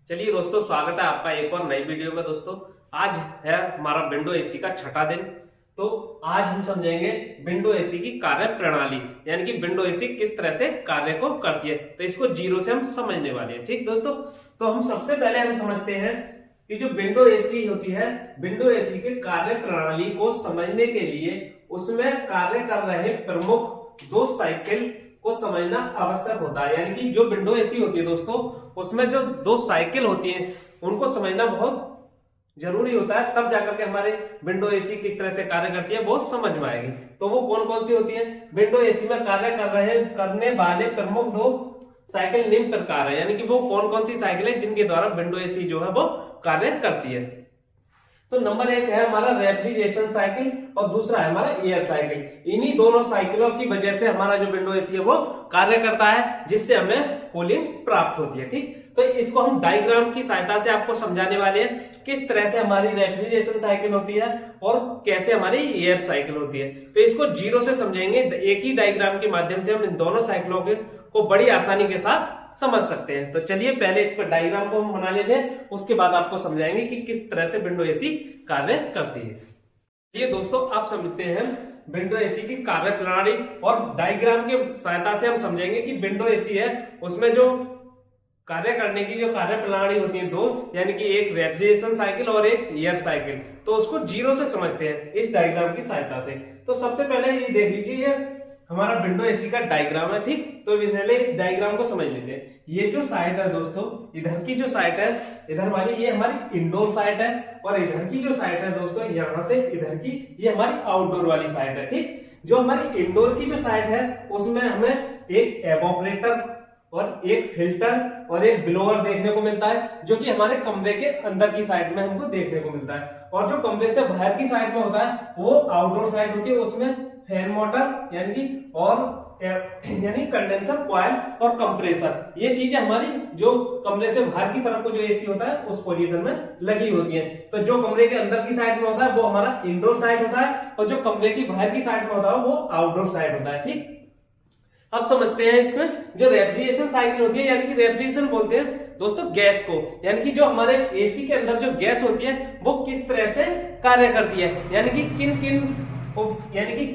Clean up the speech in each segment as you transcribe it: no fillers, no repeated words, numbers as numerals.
चलिए दोस्तों, स्वागत है आपका एक और नई वीडियो में। दोस्तों आज है हमारा विंडो एसी का छठा दिन। तो आज हम समझेंगे विंडो एसी की कार्य प्रणाली, यानी कि विंडो एसी किस तरह से कार्य को करती है। तो इसको जीरो से हम समझने वाले हैं। ठीक दोस्तों, तो हम सबसे पहले हम समझते हैं कि जो विंडो एसी होती है, विंडो एसी के कार्य प्रणाली को समझने के लिए उसमें कार्य कर रहे प्रमुख दो साइकिल को समझना आवश्यक होता है। यानी कि जो विंडो एसी होती है दोस्तों, उसमें जो दो साइकिल होती हैं उनको समझना बहुत जरूरी होता है, तब जाकर के हमारे विंडो एसी किस तरह से कार्य करती है वो समझ में आएगी। तो वो कौन कौन सी होती है? विंडो एसी में कार्य करने वाले प्रमुख दो साइकिल निम्न प्रकार है। यानी कि वो कौन कौन सी साइकिल है जिनके द्वारा विंडो एसी जो है वो कार्य करती है। तो नंबर एक है हमारा रेफ्रिजरेशन साइकिल और दूसरा है हमारा एयर साइकिल। इन्हीं दोनों साइकिलों की वजह से हमारा जो विंडो एसी है वो कार्य करता है, जिससे हमें कूलिंग प्राप्त होती है। ठीक, तो इसको हम डायग्राम की सहायता से आपको समझाने वाले हैं किस तरह से हमारी रेफ्रिजरेशन साइकिल होती है और कैसे हमारी एयर साइकिल होती है। तो इसको जीरो से समझेंगे। एक ही डायग्राम के माध्यम से हम इन दोनों साइकिलों को बड़ी आसानी के साथ समझ सकते हैं। तो चलिए पहले इस पर डायग्राम को हम बना लेते हैं, उसके बाद आपको समझाएंगे कि किस तरह से विंडो एसी कार्य करती है। ये दोस्तों आप समझते हैं विंडो एसी की कार्य प्रणाली, और डायग्राम की सहायता से हम समझेंगे कि विंडो एसी है उसमें जो कार्य करने की जो कार्य प्रणाली होती है दो, यानी कि एक रेफ्रिजरेशन साइकिल और एक एयर साइकिल। तो उसको जीरो से समझते हैं इस डायग्राम की सहायता से। तो सबसे पहले ये देख लीजिए, ये हमारा विंडो एसी का डायग्राम है। ठीक, तो पहले इस डायग्राम को समझ लेते हैं। ये जो साइड है दोस्तों, इधर की जो साइड है, इधर वाली ये हमारी इंडोर साइड है, और इधर की जो साइड है दोस्तों, यहां से इधर की ये हमारी आउटडोर वाली साइड है। ठीक, जो हमारी इंडोर की जो साइड है उसमें हमें एक एवोपरेटर और एक फिल्टर और एक ब्लोअर देखने को मिलता है, जो कि हमारे कमरे के अंदर की साइड में हमको देखने को मिलता है। और जो कमरे से बाहर की साइड में होता है वो आउटडोर साइड होती है, उसमें फैन मोटर यानी कि और यानी कंडेंसर कॉइल और कंप्रेसर, ये चीजें हमारी जो कमरे से बाहर की तरफ को जो एसी होता है उस पोजीशन में लगी होती है। तो जो कमरे के अंदर की साइड में होता है वो हमारा इंडोर साइड होता है, और जो कमरे की बाहर की साइड में होता है वो आउटडोर साइड होता है। ठीक, अब समझते हैं इसमें जो रेफ्रिजरेशन साइकिल होती है, यानी कि रेफ्रिजरेशन बोलते हैं दोस्तों गैस को, यानी कि जो हमारे एसी के अंदर जो गैस होती है वो किस तरह से कार्य करती है, यानी कि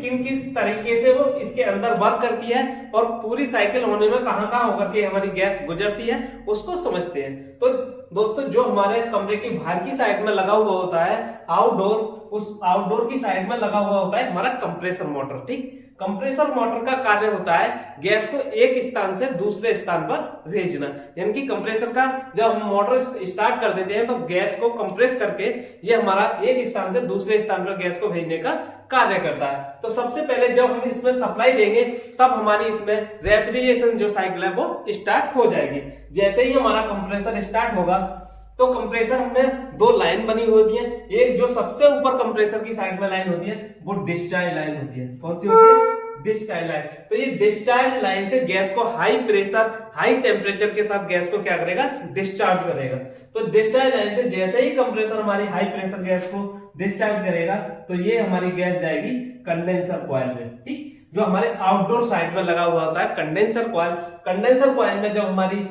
किन किस तरीके से वो इसके अंदर वर्क करती है, और पूरी साइकिल होने में कहां कहां होकर के हमारी गैस गुजरती है उसको समझते हैं। तो दोस्तों जो हमारे कमरे की बाहर की साइड में लगा हुआ होता है आउटडोर, उस आउटडोर की साइड में लगा हुआ होता है हमारा कंप्रेसर मोटर। ठीक, कंप्रेसर मोटर का कार्य होता है गैस को एक स्थान से दूसरे स्थान पर भेजना। यानी कि कंप्रेसर का जब हम मोटर स्टार्ट कर देते हैं तो गैस को कंप्रेस करके ये हमारा एक स्थान से दूसरे स्थान पर गैस को भेजने का कार्य करता है। तो सबसे पहले जब हम इसमें सप्लाई देंगे तब हमारी इसमें रेफ्रिजरेशन जो साइकिल है वो स्टार्ट हो जाएगी। जैसे ही हमारा कंप्रेसर स्टार्ट होगा तो कंप्रेसर में दो लाइन बनी होती है। एक जो सबसे ऊपर कंप्रेसर की साइड में लाइन होती है वो डिस्चार्ज लाइन होती है। कौन सी होती है? Discharge line. तो ये डिस्चार्ज लाइन से गैस को हाई प्रेशर हाई टेम्परेचर के साथ गैस को क्या करेगा? डिस्चार्ज करेगा। तो डिस्चार्ज लाइन से जैसे ही कंप्रेसर हमारी हाई प्रेशर गैस को डिस्चार्ज करेगा तो ये हमारी गैस जाएगी कंडेंसर कॉइल में। ठीक, जो हमारे आउटडोर साइड में लगा हुआ होता है कंडेंसर कॉइल। कंडेंसर कॉइल में जब हमारी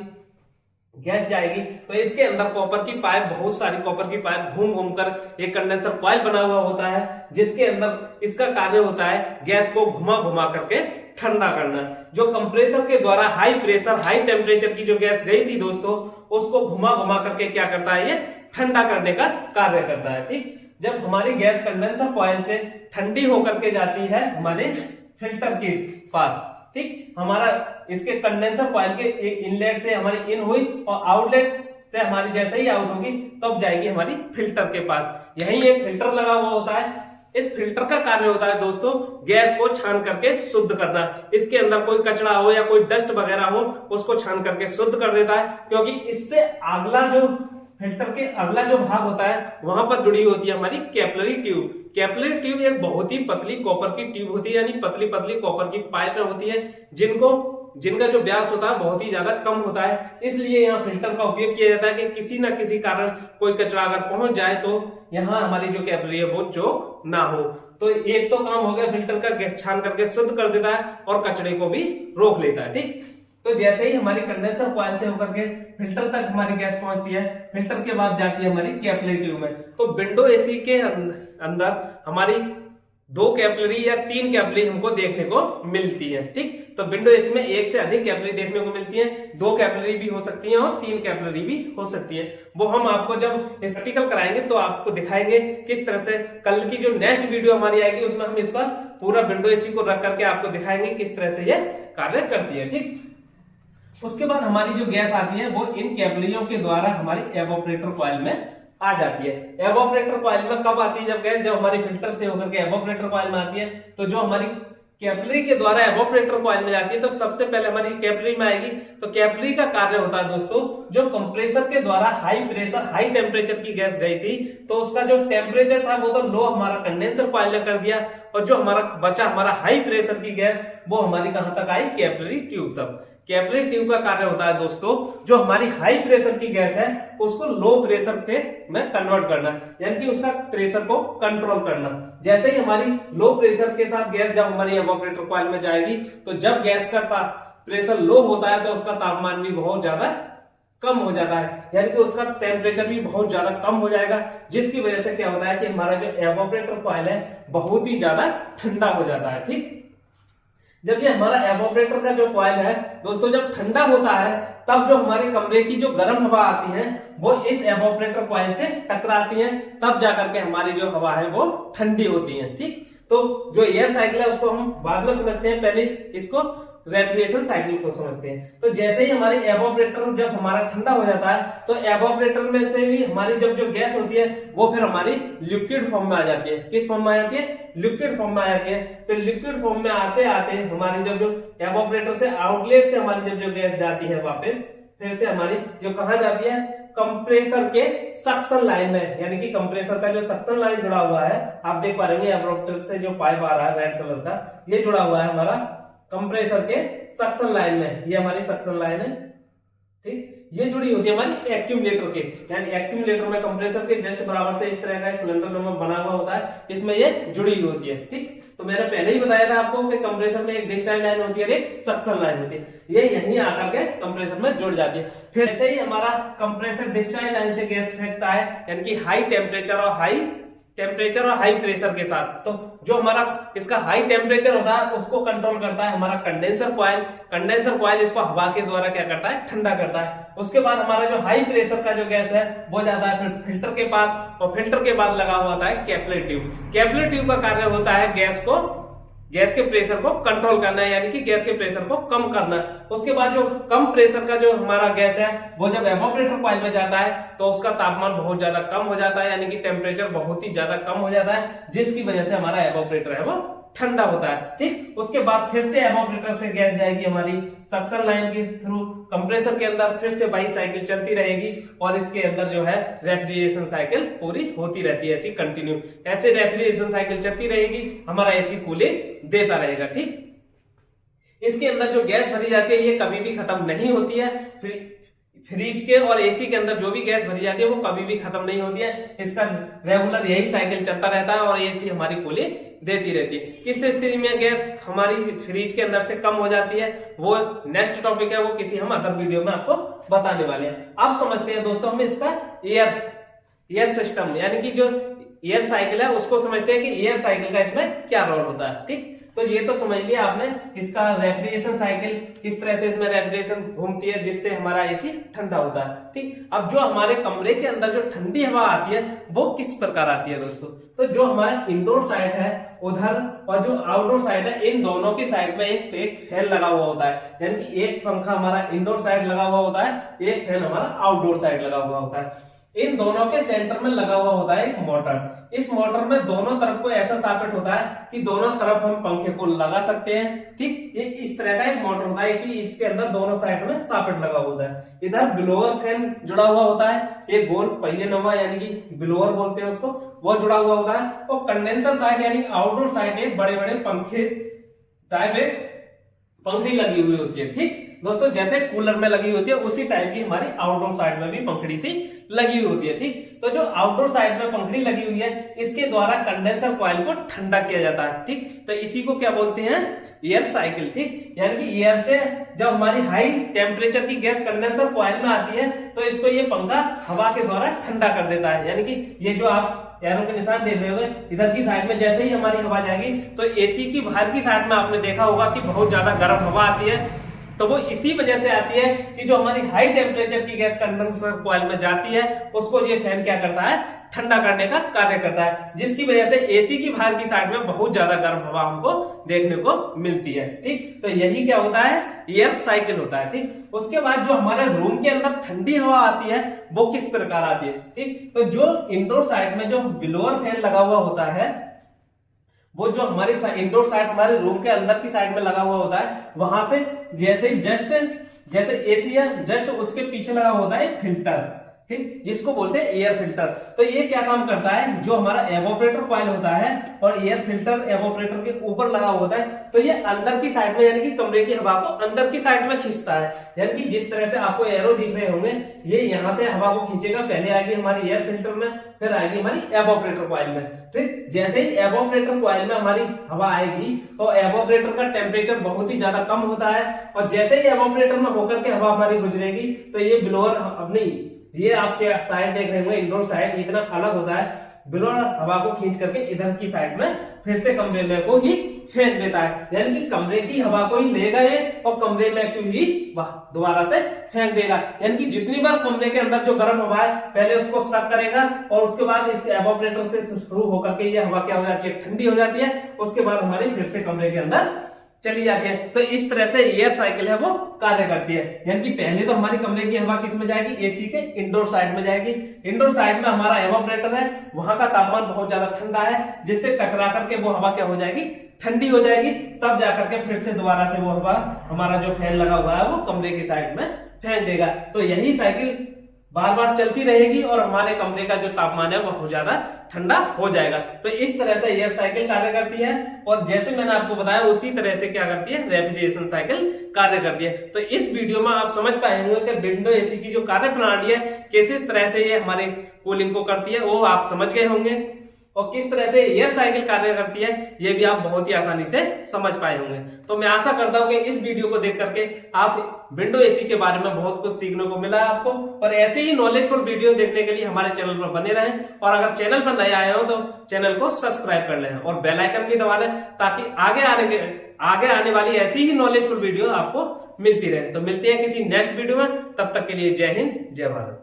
गैस जाएगी तो इसके अंदर कॉपर की पाइप, बहुत सारी कॉपर की पाइप घूम घूमकर एक कंडेंसर कॉइल बना हुआ होता है, जिसके अंदर इसका कार्य होता है गैस को घुमा घुमा करके ठंडा करना। जो कंप्रेसर के द्वारा हाई प्रेशर हाई टेम्परेचर की जो गैस गई थी दोस्तों, उसको घुमा घुमा करके क्या करता है? ये ठंडा करने का कार्य करता है। ठीक, जब हमारी गैस कंडेंसर कॉइल से ठंडी होकर के जाती है हमारे फिल्टर के पास, ठीक, हमारा इसके कंडेंसर कॉइल के इनलेट से हमारी इन हुई और आउटलेट से हमारी जैसे ही आउट होगी तब जाएगी हमारी फिल्टर के पास। यही एक फिल्टर लगा हुआ होता है। इस फिल्टर का कार्य होता है दोस्तों गैस को छान करके शुद्ध करना। इसके अंदर कोई कचरा हो या कोई डस्ट वगैरह हो उसको छान करके शुद्ध कर देता है, क्योंकि इससे अगला जो फिल्टर के अगला जो भाग होता है वहां पर जुड़ी होती है हमारी कैपिलरी ट्यूब। कैपिलरी ट्यूब एक बहुत ही पतली कॉपर की ट्यूब होती है, यानी पतली पतली कॉपर की पाइप होती है जिनका जो व्यास होता है बहुत ही ज्यादा कम होता है। इसलिए यहाँ फिल्टर का उपयोग किया जाता है कि किसी न किसी कारण कोई कचरा अगर पहुंच जाए तो यहाँ हमारी जो कैपिलरी है वो चोक ना हो। तो एक तो काम हो गया फिल्टर का, छान करके शुद्ध कर देता है और कचरे को भी रोक लेता है। ठीक, तो जैसे ही हमारी कंडेंसर कॉइल से होकर के फिल्टर तक हमारी गैस पहुंचती है, फिल्टर के बाद जाती है हमारी कैपिलरी ट्यूब में। तो विंडो एसी के अंदर हमारी 2 कैपिलरी या 3 कैपिलरी हमको देखने को मिलती है। ठीक, तो विंडो एसी में एक से अधिक कैपिलरी देखने को मिलती है, 2 कैपिलरी भी हो सकती है और 3 कैपिलरी भी हो सकती है। वो हम आपको जब प्रैक्टिकल कराएंगे तो आपको दिखाएंगे किस तरह से। कल की जो नेक्स्ट वीडियो हमारी आएगी उसमें हम इसका पूरा विंडो एसी को रख करके आपको दिखाएंगे किस तरह से यह कार्य करती है। ठीक, उसके बाद हमारी जो गैस आती है वो इन कैपिलरियों के द्वारा हमारी एवोपरेटर कॉइल में आ जाती है। एवोपरेटर कॉइल में कब आती है जब गैस, जब हमारी फिल्टर से होकर के एवोपरेटर कॉइल में आती है। तो जो हमारी कैपिलरी के द्वारा एवोपरेटर कॉइल में जाती है तो सबसे पहले हमारी कैपिलरी में आएगी। तो कैपिलरी का कार्य होता है दोस्तों, जो कंप्रेसर के द्वारा हाई प्रेशर हाई टेम्परेचर की गैस गई थी तो उसका जो टेम्परेचर था वो तो लो हमारा कंडेंसर कॉइल ने कर दिया, और जो हमारा बचा हमारा हाई प्रेशर की गैस वो हमारी कहां तक आई, कैपिलरी ट्यूब तक। कैपिलरी ट्यूब का कार्य होता है दोस्तों, जो हमारी हाई प्रेशर की गैस है उसको लो प्रेशर पे में कन्वर्ट करना, यानी कि उसका प्रेशर को कंट्रोल करना। जैसे ही हमारी लो प्रेशर के साथ गैस जब हमारी एवोपरेटर कॉइल में जाएगी तो जब गैस का प्रेशर लो होता है तो उसका तापमान भी बहुत ज्यादा कम हो जाता है, यानी कि उसका टेम्परेचर भी बहुत ज्यादा कम हो जाएगा, जिसकी वजह से क्या होता है कि हमारा जो एवोपरेटर कॉइल है बहुत ही ज्यादा ठंडा हो जाता है। ठीक, जब ये हमारा एवोपरेटर का जो कॉइल है दोस्तों जब ठंडा होता है तब जो हमारे कमरे की जो गर्म हवा आती है वो इस एवोपरेटर कॉइल से टकराती है, तब जाकर के हमारी जो हवा है वो ठंडी होती है। ठीक, तो जो एयर साइकिल है उसको हम बाद में समझते हैं, पहले इसको रेफ्रिजरेशन साइकिल को समझते हैं। तो जैसे ही हमारे एवोपरेटर जब हमारा ठंडा हो जाता है तो एवोपरेटर में से भी हमारी जब जो गैस होती है वो फिर हमारी लिक्विड फॉर्म में आ जाती है। किस फॉर्म में आ जाती है, लिक्विड फॉर्म में आ जाती है। फिर लिक्विड फॉर्म में आते आते हमारी जब जो एवोपरेटर से आउटलेट से हमारी जब जो गैस जाती है वापस फिर से हमारी जो कहां जाती है, कंप्रेसर के सक्शन लाइन में, यानी कि कंप्रेसर का जो सक्शन लाइन जुड़ा हुआ है आप देख पा रहे हैं एवोपरेटर से जो पाइप आ रहा है रेड कलर का, ये जुड़ा हुआ है हमारा कंप्रेसर के सक्शन लाइन में, ये हमारी सक्शन लाइन है। ठीक, ये जुड़ी होती है हमारी एक्यूमुलेटर के, यानी एक्यूमुलेटर में कंप्रेसर के जस्ट बराबर से इस तरह का एक सिलेंडर में बना हुआ होता है, इसमें ये जुड़ी होती है। ठीक, तो मैंने पहले ही बताया था आपको कि कंप्रेसर में एक डिस्चार्ज लाइन होती है और एक सक्शन लाइन होती है, ये यहीं आकर के कंप्रेसर में जुड़ जाती है। फिर ऐसे ही हमारा कंप्रेसर डिस्चार्ज लाइन से गैस फेंकता है, यानी कि हाई टेम्परेचर और हाई प्रेशर के साथ। तो जो हमारा इसका हाई टेम्परेचर होता है उसको कंट्रोल करता है हमारा कंडेंसर कॉइल। कंडेंसर कॉइल इसको हवा के द्वारा क्या करता है, ठंडा करता है। उसके बाद हमारा जो हाई प्रेशर का जो गैस है वो जाता है फिर फिल्टर के पास, और फिल्टर के बाद लगा हुआ होता है कैपिलरी ट्यूब। कैपिलरी ट्यूब का कार्य होता है गैस के प्रेशर को कंट्रोल करना है, यानी कि गैस के प्रेशर को कम करना। उसके बाद जो कम प्रेशर का जो हमारा गैस है वो जब एवोपरेटर कॉइल में जाता है तो उसका तापमान बहुत ज्यादा कम हो जाता है, यानी कि टेम्परेचर बहुत ही ज्यादा कम हो जाता है, जिसकी वजह से हमारा एवोपरेटर है वो ठंडा होता है। ठीक, उसके बाद फिर से एवोपरेटर से गैस जाएगी हमारी सक्शन लाइन के थ्रू कंप्रेसर के अंदर, फिर से वही साइकिल चलती रहेगी और इसके अंदर जो है रेफ्रिजरेशन साइकिल पूरी होती रहती है, ऐसी कंटिन्यू। ऐसे रेफ्रिजरेशन साइकिल चलती रहेगी, हमारा एसी कूलिंग देता रहेगा। ठीक, इसके अंदर जो गैस भरी जाती है ये कभी भी खत्म नहीं होती है। फ्रिज के और एसी के अंदर जो भी गैस भरी जाती है वो कभी भी खत्म नहीं होती है, इसका रेगुलर यही साइकिल चलता रहता है और एसी हमारी कूलिंग देती रहती है। किस स्थिति में गैस हमारी फ्रिज के अंदर से कम हो जाती है वो नेक्स्ट टॉपिक है, वो किसी हम अदर वीडियो में आपको बताने वाले हैं। अब समझते हैं दोस्तों हम इसका एयर सिस्टम, यानी कि जो एयर साइकिल है उसको समझते हैं कि एयर साइकिल का इसमें क्या रोल होता है। ठीक, तो ये तो समझ लिया आपने इसका रेफ्रिजरेशन साइकिल, किस तरह से इसमें रेफ्रिजरेशन घूमती है जिससे हमारा एसी ठंडा होता है। ठीक, अब जो हमारे कमरे के अंदर जो ठंडी हवा आती है वो किस प्रकार आती है दोस्तों, तो जो हमारा इंडोर साइड है उधर और जो आउटडोर साइड है इन दोनों की साइड में एक फैन लगा हुआ होता है, यानी कि एक पंखा हमारा इंडोर साइड लगा हुआ होता है, एक फैन हमारा आउटडोर साइड लगा हुआ होता है। इन दोनों के सेंटर में लगा हुआ होता है एक मोटर। इस मोटर में दोनों तरफ को ऐसा सॉकेट होता है कि दोनों तरफ हम पंखे को लगा सकते हैं। ठीक, ये इस तरह का एक मोटर होता है कि इसके अंदर दोनों साइड में सॉकेट लगा होता है। इधर ब्लोअर फैन जुड़ा हुआ होता है, एक गोल पहिए नुमा यानी कि ब्लोअर बोलते हैं उसको, वो जुड़ा हुआ होता है। और कंडेंसर साइड यानी आउटडोर साइड एक बड़े बड़े पंखे टाइप एक पंखी लगी हुई होती है। ठीक, दोस्तों जैसे कूलर में लगी होती है उसी टाइप की हमारी आउटडोर साइड में भी पंखड़ी सी लगी हुई होती है। ठीक, तो जो आउटडोर साइड में पंखड़ी लगी हुई है इसके द्वारा कंडेंसर कॉइल को ठंडा किया जाता है। ठीक, तो इसी को क्या बोलते हैं, एयर साइकिल। ठीक, यानी कि एयर से जब हमारी हाई टेम्परेचर की गैस कंडेंसर कॉइल में आती है तो इसको ये पंखा हवा के द्वारा ठंडा कर देता है। यानी कि ये जो आप एरो के निशान देख रहे होंगे, इधर की साइड में जैसे ही हमारी हवा जाएगी तो एसी की बाहर की साइड में आपने देखा होगा कि बहुत ज्यादा गर्म हवा आती है, तो वो इसी वजह से आती है कि जो हमारी हाई टेम्परेचर की गैस कंडेंसर कॉइल में जाती है उसको ये फैन क्या करता है, ठंडा करने का कार्य करता है, जिसकी वजह से एसी की बाहर की साइड में बहुत ज्यादा गर्म हवा हमको देखने को मिलती है। ठीक, तो यही क्या होता है, एयर साइकिल होता है। ठीक, उसके बाद जो हमारे रूम के अंदर ठंडी हवा आती है वो किस प्रकार आती है। ठीक, तो जो इंडोर साइड में जो ब्लोअर फैन लगा हुआ होता है, वो जो हमारी इंडोर साइड हमारे रूम के अंदर की साइड में लगा हुआ होता है, वहां से जैसे एसी है जस्ट उसके पीछे लगा होता है फिल्टर। ठीक, इसको बोलते हैं एयर फिल्टर। तो ये क्या काम करता है, जो हमारा एवोपरेटर कॉइल होता है और एयर फिल्टर एवोपरेटर के ऊपर लगा होता है, तो ये अंदर की साइड में यानी कि कमरे की हवा को अंदर की साइड में खींचता है। यानी कि जिस तरह से आपको एरो दिख रहे होंगे, ये यहाँ से हवा को खींचेगा, पहले आएगी हमारी एयर फिल्टर में, फिर आएगी हमारी एवोपरेटर कॉइल में। ठीक, जैसे ही एवोपरेटर कॉइल में हमारी हवा आएगी तो एवोपरेटर का टेम्परेचर बहुत ही ज्यादा कम होता है, और जैसे ही एवोपरेटर में होकर के हवा हमारी गुजरेगी तो ये ब्लोअर अपनी, ये आप साइड देख रहे होंगे इंडोर साइड, इतना अलग होता है, ब्लोअर हवा को खींच करके इधर की साइड में फिर से कमरे में को ही फेंक देता है। यानी कि कमरे की हवा को ही लेगा ये और कमरे में को ही दोबारा से फेंक देगा। यानी कि जितनी बार कमरे के अंदर जो गर्म हवा है पहले उसको सक करेगा और उसके बाद इस एवोपरेटर से शुरू होकर के ये हवा क्या हो जाती है, ठंडी हो जाती है, उसके बाद हमारी फिर से कमरे के अंदर चली जाती है। तो इस तरह से एयर साइकिल है वो कार्य करती है। यानी कि पहले तो हमारी कमरे की हवा किस में जाएगी, एसी के इंडोर साइड में जाएगी। इंडोर साइड में हमारा एवोपरेटर है, वहां का तापमान बहुत ज्यादा ठंडा है, जिससे टकरा करके वो हवा क्या हो जाएगी, ठंडी हो जाएगी, तब जाकर के फिर से दोबारा से वो हवा हमारा जो फैन लगा हुआ है वो कमरे की साइड में फेंक देगा। तो यही साइकिल बार बार चलती रहेगी और हमारे कमरे का जो तापमान है वो बहुत ज्यादा ठंडा हो जाएगा। तो इस तरह से एयर साइकिल कार्य करती है, और जैसे मैंने आपको बताया उसी तरह से क्या करती है, रेफ्रिजरेशन साइकिल कार्य करती है। तो इस वीडियो में आप समझ पाए होंगे कि विंडो एसी की जो कार्य प्रणाली है किस तरह से ये हमारे कूलिंग को करती है, वो आप समझ गए होंगे, और किस तरह से एयर साइकिल कार्य करती है ये भी आप बहुत ही आसानी से समझ पाए होंगे। तो मैं आशा करता हूं कि इस वीडियो को देख करके आप विंडो एसी के बारे में बहुत कुछ सीखने को मिला है आपको, और ऐसे ही नॉलेजफुल वीडियो देखने के लिए हमारे चैनल पर बने रहें, और अगर चैनल पर नए आए हो तो चैनल को सब्सक्राइब कर लें और बेल आइकन भी दबा लें, ताकि आगे आने वाली ऐसी ही नॉलेजफुल वीडियो आपको मिलती रहे। तो मिलते हैं किसी नेक्स्ट वीडियो में, तब तक के लिए जय हिंद जय भारत।